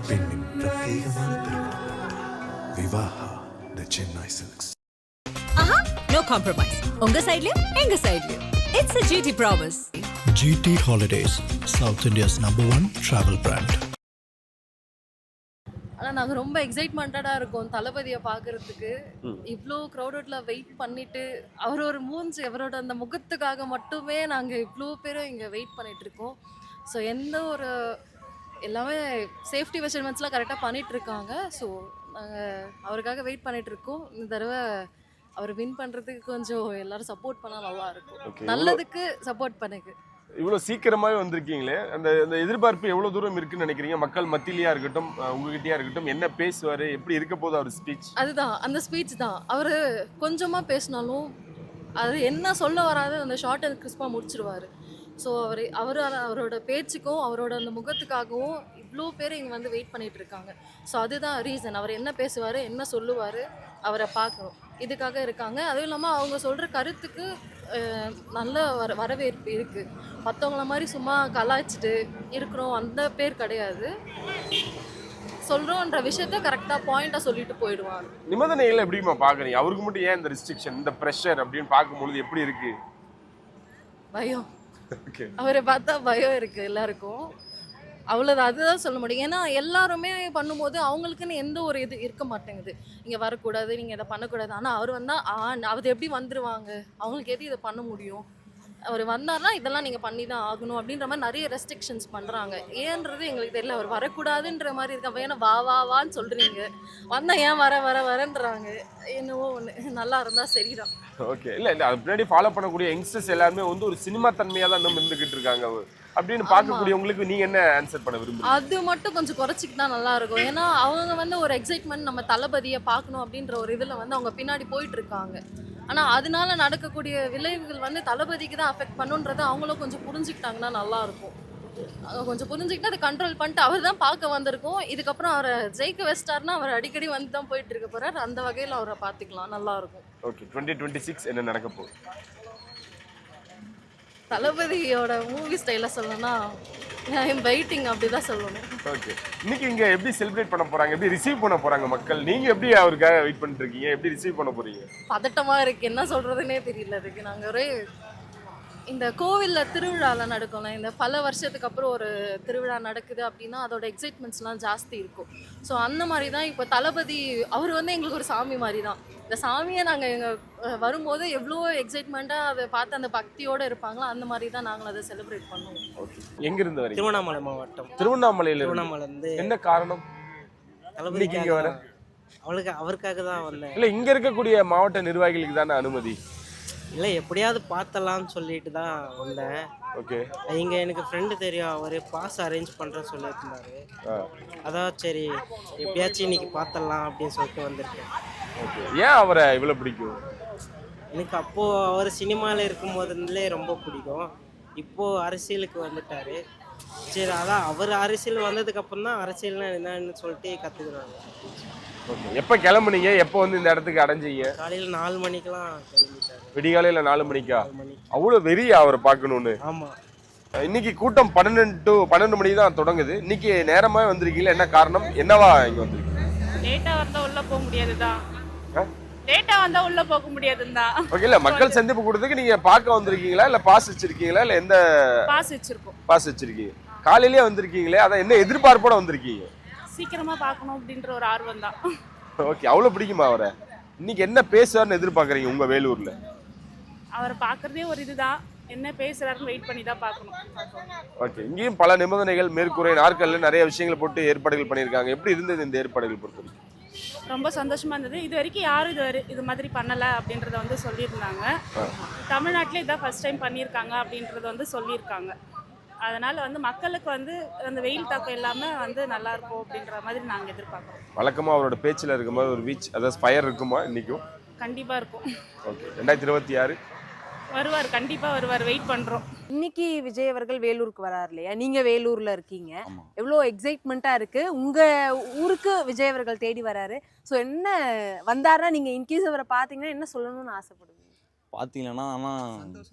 பெண்ணின் பிரத்யேகமான திருமணம் விவாஹா தி சென்னை சில்க்ஸ். No compromise. உங்க சைடுலயும் எங்க சைடுலயும். It's a GT promise. GT Holidays, South India's #1 travel brand. ஆனால் நாங்கள் ரொம்ப எக்ஸைட்மெண்ட்டாக இருக்கோம் தளபதியை பார்க்குறதுக்கு. இவ்வளோ க்ரௌடட்ல வெயிட் பண்ணிட்டு அவரோட மூஞ்சி அவரோட அந்த முகத்துக்காக மட்டுமே நாங்கள் இவ்வளோ பேரும் இங்கே வெயிட் பண்ணிட்டு இருக்கோம். ஸோ எந்த ஒரு எல்லாமே சேஃப்டி மெஷர்மெண்ட்ஸ்லாம் கரெக்டாக பண்ணிகிட்ருக்காங்க. ஸோ நாங்கள் அவருக்காக வெயிட் பண்ணிகிட்ருக்கோம். இந்த தடவை அவர் வின் பண்ணுறதுக்கு கொஞ்சம் எல்லாரும் சப்போர்ட் பண்ணால் நல்லா இருக்கும். நல்லதுக்கு சப்போர்ட் பண்ணுங்க. இவ்வளோ சீக்கிரமாகவே வந்திருக்கீங்களே, அந்த அந்த எதிர்பார்ப்பு எவ்வளோ தூரம் இருக்குன்னு நினைக்கிறீங்க? மக்கள் மத்தியிலையா இருக்கட்டும், உங்ககிட்டயா இருக்கட்டும், என்ன பேசுவார், எப்படி இருக்க போகுது அவர் ஸ்பீச்? அதுதான் அந்த ஸ்பீச் தான். அவர் கொஞ்சமாக பேசினாலும் அது என்ன சொல்ல வராது அந்த ஷார்ட் அண்ட் கிறிஸ்பாக முடிச்சிருவார். ஸோ அவரோட பேச்சுக்கும் அவரோட அந்த முகத்துக்காகவும் இவ்வளோ பேர் இங்கே வந்து வெயிட் பண்ணிட்டு இருக்காங்க. ஸோ அதுதான் ரீசன். அவர் என்ன பேசுவார், என்ன சொல்லுவார், அவரை பார்க்கணும், இதுக்காக இருக்காங்க. அதுவும் இல்லாமல் அவங்க சொல்கிற கருத்துக்கு நல்ல வரவேற்பு இருக்குது. மற்றவங்கள மாதிரி சும்மா கலாய்ச்சிட்டு இருக்கிறோம் அந்த பேர் கிடையாது. சொல்கிறோன்ற விஷயத்த கரெக்டாக பாயிண்டாக சொல்லிட்டு போயிடுவாங்க. நிபந்தனைகள் எப்படிமா பார்க்குறீங்க? அவருக்கு மட்டும் ஏன் இந்த ரெஸ்ட்ரிக்ஷன், இந்த ப்ரெஷர் அப்படின்னு பார்க்கும்பொழுது எப்படி இருக்கு? பயம். அவரை பார்த்தா பயம் இருக்குது எல்லாருக்கும். அவ்வளோதான், அதுதான் சொல்ல முடியும். ஏன்னா எல்லாருமே பண்ணும்போது அவங்களுக்குன்னு எந்த ஒரு இது இருக்க மாட்டேங்குது. இங்கே வரக்கூடாது, நீங்கள் இதை பண்ணக்கூடாது. ஆனால் அவர் வந்தால் அது எப்படி வந்துடுவாங்க, அவங்களுக்கு எது இதை பண்ண முடியும், அவர் வந்தார்னா இதெல்லாம் நீங்கள் பண்ணி தான் ஆகணும் அப்படின்ற மாதிரி நிறைய ரெஸ்ட்ரிக்ஷன்ஸ் பண்ணுறாங்க. ஏன்றது எங்களுக்கு தெரியல. அவர் வரக்கூடாதுன்ற மாதிரி இருக்காங்க. ஏன்னா வான்னு சொல்கிறீங்க, வந்தால் ஏன் வரன்றாங்க. என்னவோ ஒன்று நல்லா இருந்தால் சரிதான். ஓகே. இல்லை அது பின்னாடி ஃபாலோ பண்ணக்கூடிய யங்ஸ்டர்ஸ் எல்லாருமே வந்து ஒரு சினிமா தன்மையாக தான் நம்ம இருந்துகிட்டு இருக்காங்க அப்படின்னு பார்க்கக்கூடியவங்களுக்கு நீங்கள் என்ன ஆன்சர் பண்ண விரும்புறீங்க? அது மட்டும் கொஞ்சம் குறைச்சிக்கிட்டா நல்லா இருக்கும். ஏன்னா அவங்க வந்து ஒரு எக்ஸைட்மெண்ட் நம்ம தளபதியை பார்க்கணும் அப்படின்ற ஒரு இதில் வந்து அவங்க பின்னாடி போயிட்டு இருக்காங்க. ஆனால் அதனால நடக்கக்கூடிய விளைவுகள் வந்து தளபதிக்கு தான் அஃபெக்ட் பண்ணுன்றதை அவங்களும் கொஞ்சம் புரிஞ்சுக்கிட்டாங்கன்னா நல்லாயிருக்கும். கொஞ்சம் புரிஞ்சுக்கிட்டு அதை கண்ட்ரோல் பண்ணிட்டு அவர் தான் பார்க்க வந்திருக்கோம். இதுக்கப்புறம் அவரை ஜெயிக்க வச்சிட்டாருன்னா அவர் அடிக்கடி வந்து தான் போயிட்டு இருக்க போகிறார். அந்த வகையில் அவரை பார்த்துக்கலாம், நல்லாயிருக்கும். ஓகே. 2026 என்ன நடக்க போகுது? தளபதியோட மூவி ஸ்டைல சொல்லணும்னா வெயிட்டிங் அப்படிதான் சொல்லணும். ஓகே. இன்னைக்கு இங்க எப்படி செலிப்ரேட் பண்ண போறாங்க, எப்படி ரிசீவ் பண்ண போறாங்க மக்கள்? நீங்க எப்படி அவருக்காக வெயிட் பண்ணிட்டு இருக்கீங்க, எப்படி ரிசீவ் பண்ண போறீங்க? பதட்டமா இருக்கு, என்ன சொல்றதுன்னே தெரியல. அதுக்கு நாங்க ஒரே இந்த கோவிலில் திருவிழாவில் நடக்கும்ல, இந்த பல வருஷத்துக்கு அப்புறம் ஒரு திருவிழா நடக்குது அப்படின்னா அதோட எக்ஸைட்மெண்ட்ஸ்லாம் ஜாஸ்தி இருக்கும். ஸோ அந்த மாதிரி தான் இப்போ தளபதி அவர் வந்து எங்களுக்கு ஒரு சாமி மாதிரி தான். இந்த சாமியை நாங்கள் எங்கள் வரும்போது எவ்வளோ எக்ஸைட்மெண்ட்டாக அதை பார்த்து அந்த பக்தியோடு இருப்பாங்களோ அந்த மாதிரி தான் நாங்கள் அதை செலிப்ரேட் பண்ணுவோம். ஓகே. எங்கிருந்து வரீங்க? திருவண்ணாமலை மாவட்டம். திருவண்ணாமலையிலேருந்து. என்ன காரணம் தளபதிக்கு இங்கே வர? அவருக்காக தான் வந்தேன். இல்லை, இங்கே இருக்கக்கூடிய மாவட்ட நிர்வாகிகளுக்கு தானே அனுமதி? இல்லை, எப்படியாவது பார்த்தலாம்னு சொல்லிட்டு தான் வந்தேன். ஓகே. இங்கே எனக்கு ஃப்ரெண்டு தெரியும், அவர் பாஸ் அரேஞ்ச் பண்ணுறேன்னு சொல்லியிருந்தாரு. அதான் சரி எப்படியாச்சும் இன்னைக்கு பார்த்தலாம் அப்படின்னு சொல்லிட்டு வந்திருக்கேன். ஓகே. ஏன் அவரை இவ்வளோ பிடிக்கும்? எனக்கு அப்போது அவர் சினிமாவில் இருக்கும்போதுலேயே ரொம்ப பிடிக்கும். இப்போது அரசியலுக்கு வந்துட்டார். சரி, அதான் அவர் அரசியல் வந்ததுக்கப்புறம் தான் அரசியல்னா என்னன்னு சொல்லிட்டு கற்றுக்குறாங்க. ஓகே. எப்போ கிளம்புனீங்க, எப்போ வந்து இந்த இடத்துக்கு அடைஞ்சிங்க? காலையில் 4 மணிக்கெலாம் கிளம்பிட்டாரு. விடிகாலையில் 4 மணிக்கா? அவ்வளோ வெறியா அவரை பார்க்கணுன்னு? ஆமாம். இன்னைக்கு கூட்டம் 12 மணி தான் தொடங்குது. இன்னைக்கு நேரமாக வந்திருக்கீங்களா? என்ன காரணம், என்னவா இங்கே வந்திருக்கீங்க? லேட்டாக வந்தால் உள்ளே போக முடியாதுதான். லேட்டாக வந்தால் உள்ளே போக முடியாதுதான். ஓகே. இல்லை, மக்கள் சந்திப்பு கொடுத்துக்கு நீங்கள் பார்க்க வந்திருக்கீங்களா, இல்லை பாஸ் வச்சிருக்கீங்களா, இல்லை எந்த? பாஸ் வச்சிருக்கோம். பாஸ் வச்சிருக்கீங்க. காலையிலேயே வந்திருக்கீங்களே, அதான் என்ன எதிர்பார்ப்போட வந்திருக்கீங்க? சீக்கிரமாக பார்க்கணும் அப்படின்ற ஒரு ஆர்வம் தான். ஓகே. அவ்வளோ பிடிக்குமா அவரை? இன்னைக்கு என்ன பேசுவார்னு எதிர்பார்க்குறீங்க உங்கள் வேலூரில்? அவரை பார்க்குறதே ஒரு இதுதான், என்ன பேசுகிறாருன்னு வெயிட் பண்ணி தான் பார்க்கணும். ஓகே. இங்கேயும் பல நிபந்தனைகள், மேற்கூரை, நாற்கல்ல நிறைய விஷயங்களை போட்டு ஏற்பாடுகள் பண்ணியிருக்காங்க. எப்படி இருந்தது இந்த ஏற்பாடுகள் பொறுத்தவரைக்கும்? ரொம்ப சந்தோஷமாக இருந்தது. இது வரைக்கும் யாரும் இது மாதிரி பண்ணலை அப்படின்றத வந்து சொல்லியிருந்தாங்க. தமிழ்நாட்டிலே இதான் ஃபர்ஸ்ட் டைம் பண்ணியிருக்காங்க அப்படின்றத வந்து சொல்லியிருக்காங்க. அதனால் வந்து மக்களுக்கு வந்து அந்த வெயில் தாக்கம் இல்லாமல் வந்து நல்லாயிருக்கும் அப்படின்ற மாதிரி நாங்கள் எதிர்பார்க்குறோம். வழக்கமாக அவரோட பேச்சில் இருக்கும் போது ஒரு வீச், அதாவது ஃபயர் இருக்குமா இன்றைக்கும்? கண்டிப்பாக இருக்கும். ஓகே. 2026 வருவார், கண்டிப்பாக வருவார், வெயிட் பண்ணுறோம். இன்னைக்கு விஜய் அவர்கள் வேலூருக்கு வராரு இல்லையா? நீங்கள் வேலூரில் இருக்கீங்க, எவ்வளோ எக்ஸைட்மெண்ட்டாக இருக்குது. உங்கள் ஊருக்கு விஜய் அவர்கள் தேடி வராரு. ஸோ என்ன வந்தாருன்னா நீங்கள் இன்கேஸ் அவரை பார்த்தீங்கன்னா என்ன சொல்லணும்னு ஆசைப்படுவீங்க? பார்த்தீங்கன்னா ஆனால்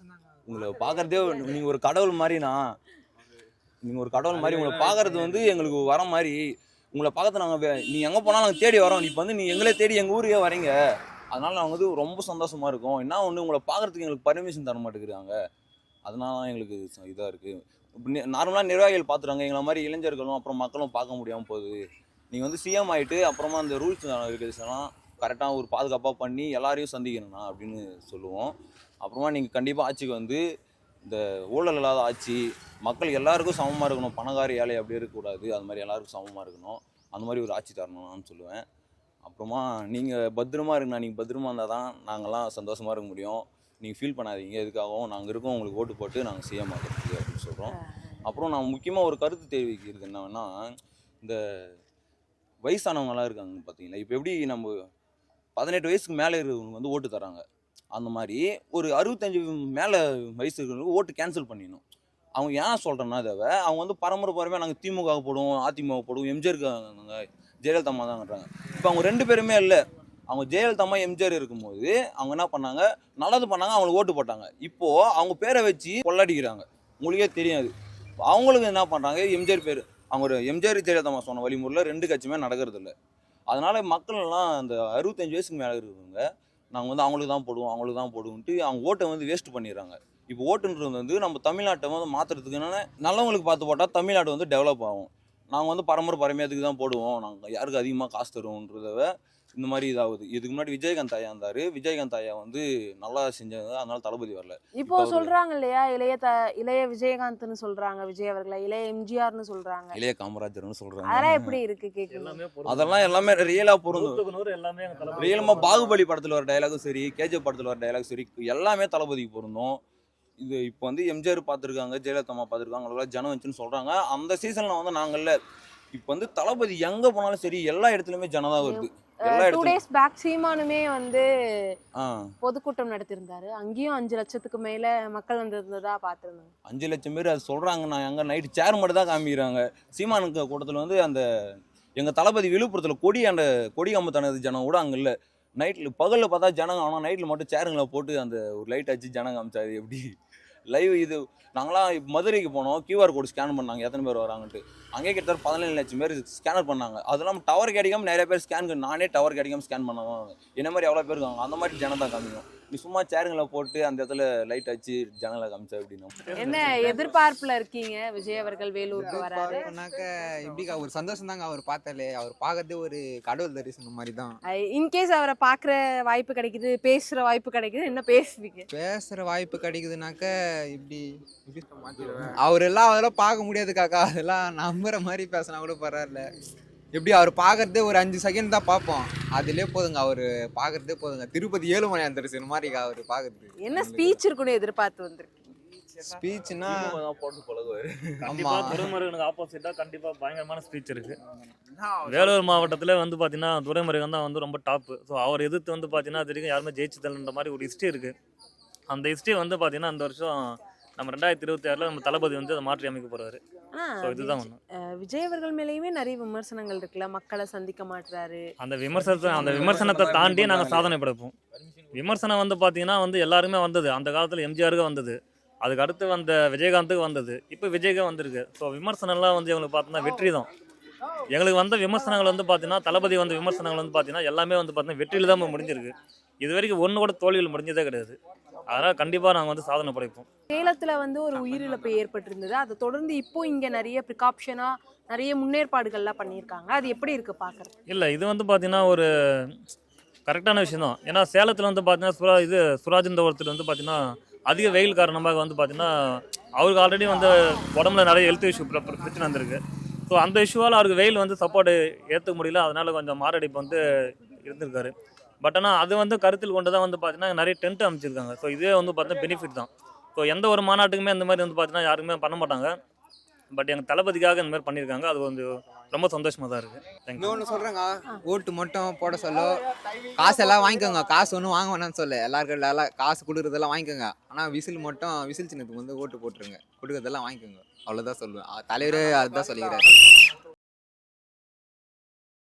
உங்களை பார்க்குறதே நீங்கள் ஒரு கடவுள் மாதிரினா, நீங்கள் ஒரு கடவுள் மாதிரி உங்களை பார்க்குறது வந்து எங்களுக்கு வர மாதிரி உங்களை பார்க்கறது நாங்கள் நீ எங்கே போனாலும் நாங்கள் தேடி வரோம், இப்போ வந்து நீ எங்களே தேடி எங்கள் ஊருக்கே வரீங்க, அதனால நாங்கள் வந்து ரொம்ப சந்தோஷமாக இருக்கோம். என்ன ஒன்று உங்களை பார்க்குறதுக்கு எங்களுக்கு பர்மிஷன் தர மாட்டேங்கிறாங்க, அதனால தான் எங்களுக்கு இதாக இருக்குது. நார்மலாக நிர்வாகிகள் பார்த்துறாங்க, எங்களை மாதிரி இளைஞர்களும் அப்புறம் மக்களும் பார்க்க முடியாமல் போகுது. நீங்கள் வந்து சிஎம் ஆகிட்டு அப்புறமா அந்த ரூல்ஸ் ரெகுலேஷன்லாம் கரெக்டாக ஒரு பாதுகாப்பாக பண்ணி எல்லாரையும் சந்திக்கணும்ண்ணா அப்படின்னு சொல்லுவோம். அப்புறமா நீங்கள் கண்டிப்பாக ஆட்சிக்கு வந்து இந்த ஊழல் இல்லாத ஆட்சி, மக்கள் எல்லாருக்கும் சமமாக இருக்கணும், பணக்கார ஏழை அப்படி இருக்கக்கூடாது, அது மாதிரி எல்லாருக்கும் சமமாக இருக்கணும், அந்த மாதிரி ஒரு ஆட்சி தரணும்னு சொல்லுவேன். அப்புறமா நீங்கள் பத்திரமா இருக்குண்ணா, நீங்கள் பத்திரமா இருந்தால் தான் நாங்கள்லாம் சந்தோஷமாக இருக்க முடியும். நீங்கள் ஃபீல் பண்ணாதீங்க, எதுக்காகவும் நாங்கள் இருக்கோம், உங்களுக்கு ஓட்டு போட்டு நாங்கள் சிஎம் ஆகிறதுக்கு அப்படின்னு சொல்கிறோம். அப்புறம் நான் முக்கியமாக ஒரு கருத்து தெரிவிக்கிறது என்னன்னா, இந்த வயசானவங்களாம் இருக்காங்க பார்த்தீங்களா, இப்போ எப்படி நம்ம 18 வயசுக்கு மேலே இருக்கிறவங்க வந்து ஓட்டு தராங்க, அந்த மாதிரி ஒரு 65 மேலே வயசு இருக்கிறவங்களுக்கு ஓட்டு கேன்சல் பண்ணிடணும். அவங்க ஏன் சொல்கிறேன்னா தேவை, அவங்க வந்து பரம்பரையாக நாங்கள் திமுக போடுவோம், அதிமுக போடுவோம், எம்ஜிஆருக்கு ஜெயலலிதா அம்மா தான்ன்றாங்க. இப்போ அவங்க 2 பேருமே இல்லை, அவங்க ஜெயலலிதா அம்மா எம்ஜிஆர் இருக்கும்போது அவங்க என்ன பண்ணாங்க, நல்லது பண்ணாங்க, அவங்களுக்கு ஓட்டு போட்டாங்க. இப்போது அவங்க பேரை வச்சு கொள்ளடிக்கிறாங்க, உங்களுக்கே தெரியாது. அவங்களுக்கு என்ன பண்ணுறாங்க, எம்ஜிஆர் பேர், அவங்க ஒரு எம்ஜிஆர் ஜெயலலிதா அம்மா சொன்ன வழிமுறையில் 2 கட்சியுமே நடக்கிறது இல்லை. அதனால் மக்கள்லாம் அந்த 65 வயசுக்கு மேலே இருக்கிறவங்க நாங்கள் வந்து அவங்களுக்கு தான் போடுவோம், அவங்களுக்கு தான் போடுவோன்ட்டு அவங்க ஓட்டை வந்து வேஸ்ட் பண்ணிடுறாங்க. இப்போ ஓட்டுன்றது வந்து நம்ம தமிழ்நாட்டை வந்து மாற்றுறதுக்கு என்னென்னா, நல்லவங்களுக்கு பார்த்து போட்டால் தமிழ்நாடு வந்து டெவலப் ஆகும். நாங்கள் வந்து பரம்பரையத்துக்கு தான் போடுவோம், நாங்கள் யாருக்கு அதிகமாக காசு தருவோன்றத இந்த மாதிரி இதாகுது. இதுக்கு முன்னாடி விஜயகாந்த் ஐயா இருந்தார், விஜயகாந்த் ஐயா வந்து நல்லா செஞ்சாங்க, அதனால தளபதி வரல. இப்போ சொல்றாங்க இல்லையா, இளைய விஜயகாந்த்னு சொல்றாங்க விஜய் அவர்களை, இளைய எம்ஜிஆர்னு சொல்றாங்க, இளைய காமராஜர்னு சொல்றாங்க. அதெல்லாம் எப்படி இருக்கு கேட்கணும்? அதெல்லாம் எல்லாமே ரியலா பொருந்தும். ரியலமா பாகுபலி படத்துல வர டயலாகும் சரி, கேஜிஎஃப் படத்துல வர டயலாகும் சரி, எல்லாமே தளபதிக்கு பொருந்தும். இது இப்போ வந்து எம்ஜிஆர் பார்த்துருக்காங்க, ஜெயலலிதா அம்மா பார்த்துருக்காங்க, அவங்களாம் ஜனம் வந்துச்சுன்னு சொல்றாங்க. அந்த சீசன்ல வந்து நாங்கள்ல இப்போ வந்து தளபதி எங்க போனாலும் சரி எல்லா இடத்துலயுமே ஜனம் தான் வருது. 2 days பேக் சீமானுமே வந்து பொதுக்கூட்டம் நடத்திருந்தாரு, அங்கேயும் 5 லட்சத்துக்கு மேல மக்கள் வந்திருந்ததா பார்த்துருந்தாங்க. 5 லட்சம் பேர் அது சொல்றாங்க. நான் அங்கே நைட்டு சேர் மட்டும் தான் காமிக்கிறாங்க. சீமானுக்கு கூட்டத்தில் வந்து அந்த எங்கள் தளபதி விழுப்புரத்தில் கொடி கம்பத்தானது ஜனம் கூட அங்கே இல்லை. நைட்டில் பகலில் பார்த்தா ஜனங்க, ஆனால் நைட்டில் மட்டும் சேருங்களை போட்டு அந்த ஒரு லைட் அடிச்சு ஜனங்க காமிச்சாரு. எப்படி லைவ் இது நாங்களாம் மதுரைக்கு போனோம், கியூஆர் கோடு ஸ்கேன் பண்ணாங்க எத்தனை பேர் வராங்கன்ட்டு. அங்கேயே கிட்டத்தட்ட 17 லட்சம் பேர் ஸ்கேனர் பண்ணாங்க. அதெல்லாம் டவர் கிடைக்காம நிறைய பேர் நானே டவர் கிடைக்காம ஸ்கேன் பண்ணாங்க. என்ன மாதிரி எவ்வளோ பேர் இருக்காங்க, அந்த மாதிரி ஜனம் தான் காமிக்கும். நீ சும்மா சேருங்களை போட்டு அந்த இடத்துல லைட் அடிச்சு ஜனங்களை காமிச்சா அப்படின்னா என்ன எதிர்பார்ப்புல இருக்கீங்க? விஜய் அவர்கள் வேலூருக்கு வராரு, எப்படிக்கா ஒரு சந்தோஷம் தாங்க அவர் பார்த்தாலே, அவர் பார்க்கறதே ஒரு கடவுள் தரிசனம் மாதிரி தான். இன்கேஸ் அவரை பார்க்குற வாய்ப்பு கிடைக்குது, பேசுற வாய்ப்பு கிடைக்குது, என்ன பேசுவீங்க? பேசுற வாய்ப்பு கிடைக்குதுனாக்க இப்படி அவர் எல்லாம் அதெல்லாம் பார்க்க முடியாது காக்கா, அதெல்லாம் நம்புற மாதிரி பேசினா கூட பரவாயில்ல. எப்படி அவர் பார்க்கறதே ஒரு 5 செகண்ட் தான் பார்ப்போம், அதுலேயே போதுங்க, அவர் பார்க்கறதே போதுங்க. திருப்பதி ஏழுமலையான் தரிசனம் மாதிரி அவர் பார்க்கறது. என்ன ஸ்பீச் இருக்குன்னு எதிர்பார்த்து வந்திருக்கு? ஸ்பீச்னா போட்டு பழகுவார். ஆமா, துரைமுருகனுக்கு ஆப்போசிட்டா கண்டிப்பா பயங்கரமான ஸ்பீச் இருக்கு. வேலூர் மாவட்டத்தில் வந்து பார்த்தீங்கன்னா துரைமுருகன் தான் வந்து ரொம்ப டாப்பு. ஸோ அவர் எதிர்த்து வந்து பார்த்தீங்கன்னா அது வரைக்கும் யாருமே ஜெயிச்சு தரன்ற மாதிரி ஒரு ஹிஸ்ட்ரி இருக்கு. அந்த ஹிஸ்ட்ரி வந்து பார்த்தீங்கன்னா அந்த வருஷம் நம்ம 2026 நம்ம தளபதி வந்து அதை மாற்றி அமைக்க போறாரு. இதுதான் ஒண்ணு. விஜய் அவர்கள் மேலேயுமே நிறைய விமர்சனங்கள் இருக்குல்ல, மக்களை சந்திக்க மாட்டாரு. அந்த விமர்சனத்தை தாண்டி நாங்கள் சாதனை படைப்போம். விமர்சனம் வந்து பார்த்தீங்கன்னா வந்து எல்லாருமே வந்தது, அந்த காலத்தில் எம்ஜிஆருக்கு வந்தது, அதுக்கு அடுத்து வந்த விஜயகாந்துக்கு வந்தது, இப்போ விஜய்க்கு வந்திருக்கு. ஸோ விமர்சனம்லாம் வந்து எங்களுக்கு பார்த்தோன்னா வெற்றி தான். எங்களுக்கு வந்த விமர்சனங்கள் வந்து பார்த்தீங்கன்னா தளபதி வந்த விமர்சனங்கள் வந்து பார்த்தீங்கன்னா எல்லாமே வந்து பார்த்தீங்கன்னா வெற்றியில் தான் முடிஞ்சிருக்கு. இது வரைக்கும் ஒன்று கூட தோல்வியில் முடிஞ்சதே கிடையாது. அதனால் கண்டிப்பாக நாங்கள் வந்து சாதனை படைப்போம். சேலத்தில் வந்து ஒரு உயிரிழப்பு ஏற்பட்டிருந்தது, அதை தொடர்ந்து இப்போ இங்கே நிறைய ப்ரிகாப்ஷனாக நிறைய முன்னேற்பாடுகள்லாம் பண்ணியிருக்காங்க. அது எப்படி இருக்குது பார்க்குறது? இல்லை, இது வந்து பார்த்தீங்கன்னா ஒரு கரெக்டான விஷயம் தான். ஏன்னா சேலத்தில் வந்து பார்த்தீங்கன்னா சுராஜ்ன்ற ஒருத்தர் வந்து பார்த்தீங்கன்னா அதிக வெயில் காரணமாக வந்து பார்த்தீங்கன்னா அவருக்கு ஆல்ரெடி வந்து உடம்புல நிறைய ஹெல்த் இஷ்யூ பிரச்சனை வந்திருக்கு. ஸோ அந்த இஷ்யூவால் அவருக்கு வெயில் வந்து சப்போர்ட்டு ஏற்றுக்க முடியல, அதனால் கொஞ்சம் மாரடைப்பு வந்து இருந்திருக்காரு. பட் ஆனால் அது வந்து கருத்தில் கொண்டு தான் வந்து பார்த்தீங்கன்னா நிறைய டென்ட் அமைச்சிருக்காங்க. ஸோ இதே வந்து பார்த்தீங்கன்னா பெனிஃபிட் தான். ஸோ எந்த ஒரு மாநாட்டுக்குமே இந்த மாதிரி வந்து பார்த்தீங்கன்னா யாருக்குமே பண்ண மாட்டாங்க. பட் எங்கள் தளபதிக்காக இந்த மாதிரி பண்ணியிருக்காங்க, அது வந்து ரொம்ப சந்தோஷமாக தான் இருக்குது. இன்னொன்று சொல்கிறேங்க, ஓட்டு மட்டும் போட சொல்ல காசெல்லாம் வாங்கிக்கோங்க, காசு ஒன்றும் வாங்க வேணாம்னு சொல்ல, எல்லாருக்கும் காசு கொடுக்குறதெல்லாம் வாங்கிக்கோங்க. ஆனால் விசில் சின்னத்துக்கு வந்து ஓட்டு போட்டுருங்க, கொடுக்குறதெல்லாம் வாங்கிக்கோங்க, அவ்வளோதான் சொல்லுவேன். தலைவரே அதுதான் சொல்லிக்கிறாரு.